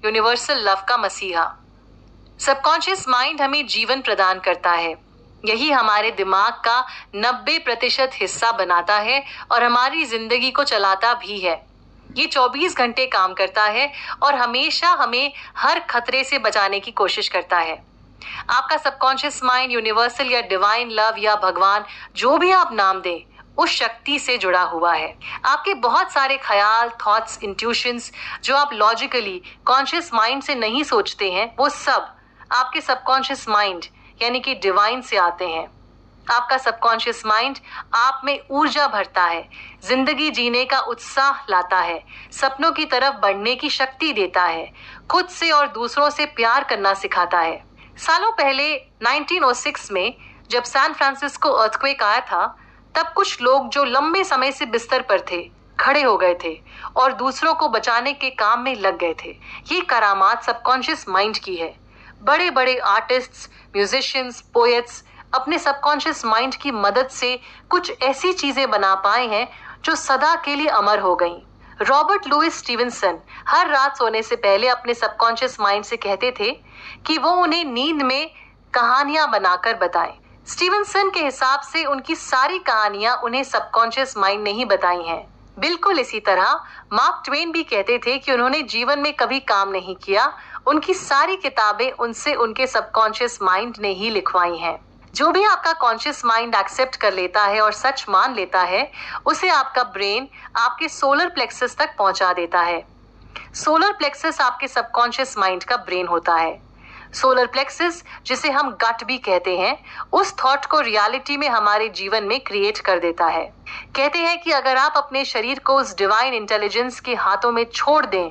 Universal love का मसीहा। Subconscious mind हमें जीवन प्रदान करता है। यही हमारे दिमाग का 90% हिस्सा बनाता है और हमारी जिंदगी को चलाता भी है। ये 24 घंटे काम करता है और हमेशा हमें हर खतरे से बचाने की कोशिश करता है। आपका सबकॉन्शियस माइंड यूनिवर्सल या डिवाइन लव या भगवान, जो भी आप नाम दें, उस शक्ति से जुड़ा हुआ है। आपके बहुत सारे ख्याल, थॉट्स, इंट्यूशंस जो आप लॉजिकली कॉन्शियस माइंड से नहीं सोचते हैं, वो सब आपके सबकॉन्शियस माइंड यानी कि डिवाइन से आते हैं। आपका सबकॉन्शियस माइंड आप में ऊर्जा भरता है, जिंदगी जीने का उत्साह लाता है, सपनों की तरफ बढ़ने की शक्ति देता है, खुद से और दूसरों से प्यार करना सिखाता है। सालों पहले 1906 में जब सैन फ्रांसिस्को अर्थक्वेक आया था, तब कुछ लोग जो लंबे समय से बिस्तर पर थे, खड़े हो गए थे और दूसरों को बचाने के काम में लग गए थे। ये करामात सबकॉन्शियस माइंड की है। बड़े बड़े आर्टिस्ट्स, म्यूजिशियंस, पोएट्स अपने सबकॉन्शियस माइंड की मदद से कुछ ऐसी चीजें बना पाए हैं जो सदा के लिए अमर हो गईं। रॉबर्ट लुइस स्टीवेंसन हर रात सोने से पहले अपने सबकॉन्शियस माइंड से कहते थे कि वो उन्हें नींद में कहानियां बनाकर बताएं। स्टीवेंसन के हिसाब से उनकी सारी कहानियां उन्हें सबकॉन्शियस माइंड ने ही बताई हैं। बिल्कुल इसी तरह मार्क ट्वेन भी कहते थे कि उन्होंने जीवन में कभी काम नहीं किया, उनकी सारी किताबें उनसे उनके सबकॉन्शियस माइंड ने ही लिखवाई हैं। जो भी आपका कॉन्शियस माइंड एक्सेप्ट कर लेता है और सच मान लेता है, उसे आपका ब्रेन आपके सोलर प्लेक्सस तक पहुंचा देता है। सोलर प्लेक्सस आपके सबकॉन्शियस माइंड का ब्रेन होता है। सोलर प्लेक्सस, जिसे हम गट भी कहते हैं, उस थॉट को रियलिटी में हमारे जीवन में क्रिएट कर देता है। कहते हैं कि अगर आप अपने शरीर को उस डिवाइन इंटेलिजेंस के हाथों में छोड़ दें,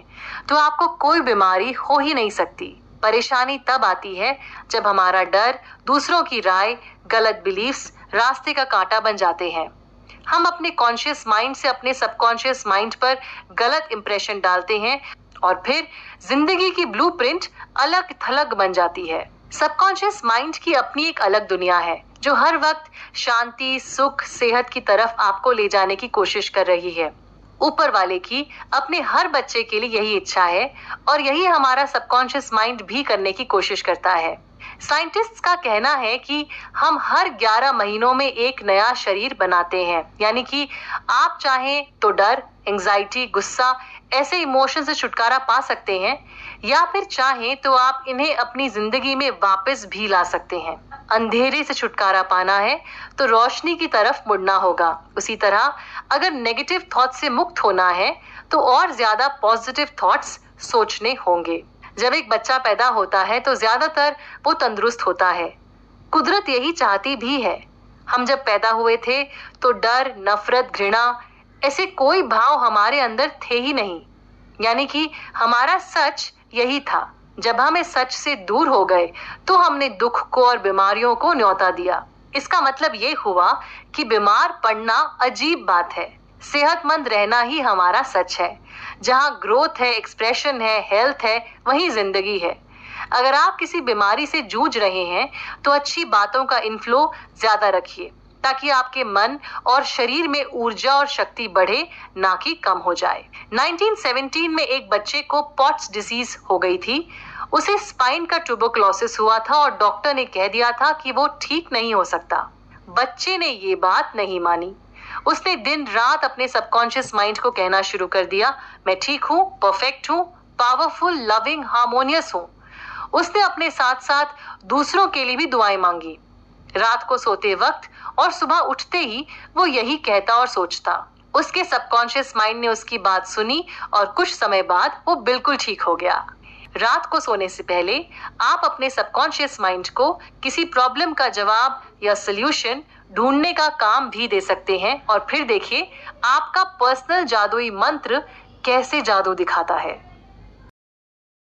तो आपको कोई बीमारी हो ही नहीं सकती। परेशानी तब आती है जब हमारा डर, दूसरों की राय, गलत बिलीफ्स रास्ते का कांटा बन जाते हैं। हम अपने कॉन्शियस माइंड से अपने सबकॉन्शियस माइंड पर गलत इंप्रेशन डालते हैं और फिर जिंदगी की ब्लूप्रिंट अलग थलग बन जाती है। सबकॉन्शियस माइंड की अपनी एक अलग दुनिया है जो हर वक्त शांति, सुख, सेहत की तरफ आपको ले जाने की कोशिश कर रही है। ऊपर वाले की अपने हर बच्चे के लिए यही इच्छा है और यही हमारा सबकॉन्शियस माइंड भी करने की कोशिश करता है। साइंटिस्ट्स का कहना है कि हम हर 11 महीनों में एक नया शरीर बनाते हैं, यानी कि आप चाहें तो डर, एंजाइटी, गुस्सा ऐसे इमोशन से छुटकारा पा सकते हैं, या फिर चाहें तो आप इन्हें अपनी जिंदगी में वापस भी ला सकते हैं। अंधेरे से छुटकारा पाना है तो रोशनी की तरफ मुड़ना होगा। उसी तरह अगर नेगेटिव थॉट से मुक्त होना है तो और ज्यादा पॉजिटिव थॉट्स सोचने होंगे। जब एक बच्चा पैदा होता है तो ज्यादातर वो तंदुरुस्त होता है। कुदरत यही चाहती भी है। हम जब पैदा हुए थे तो डर, नफरत, घृणा ऐसे कोई भाव हमारे अंदर थे ही नहीं, यानी कि हमारा सच यही था। जब हम इस सच से दूर हो गए तो हमने दुख को और बीमारियों को न्योता दिया। इसका मतलब ये हुआ कि बीमार पड़ना अजीब बात है। सेहतमंद रहना ही हमारा सच है। जहाँ ग्रोथ है, एक्सप्रेशन है, हेल्थ है, वहीं जिंदगी है। अगर आप किसी बीमारी से जूझ रहे हैं तो अच्छी बातों का इनफ्लो ज्यादा रखिए ताकि आपके मन और शरीर में ऊर्जा और शक्ति बढ़े, ना कि कम हो जाए। 1917 में एक बच्चे को पॉट्स डिजीज हो गई थी। उसे स्पाइन का ट्यूबरकुलोसिस हुआ था और डॉक्टर ने कह दिया था कि वो ठीक नहीं हो सकता। बच्चे ने ये बात नहीं मानी। उसने दिन रात अपने सबकॉन्शियस माइंड को कहना शुरू कर दिया, मैं ठीक हूँ, परफेक्ट हूँ, पावरफुल, लविंग, हार्मोनियस हूँ। उसने अपने साथ साथ दूसरों के लिए भी दुआएं मांगी। रात को सोते वक्त और सुबह उठते ही वो यही कहता और सोचता। उसके सबकॉन्शियस माइंड ने उसकी बात सुनी और कुछ समय बाद वो बिल्कुल ठीक हो गया। रात को सोने से पहले आप अपने सबकॉन्शियस माइंड को किसी प्रॉब्लम का जवाब या सलूशन ढूंढने का काम भी दे सकते हैं और फिर देखिए आपका पर्सनल जादुई मंत्र कैसे जादू दिखाता है।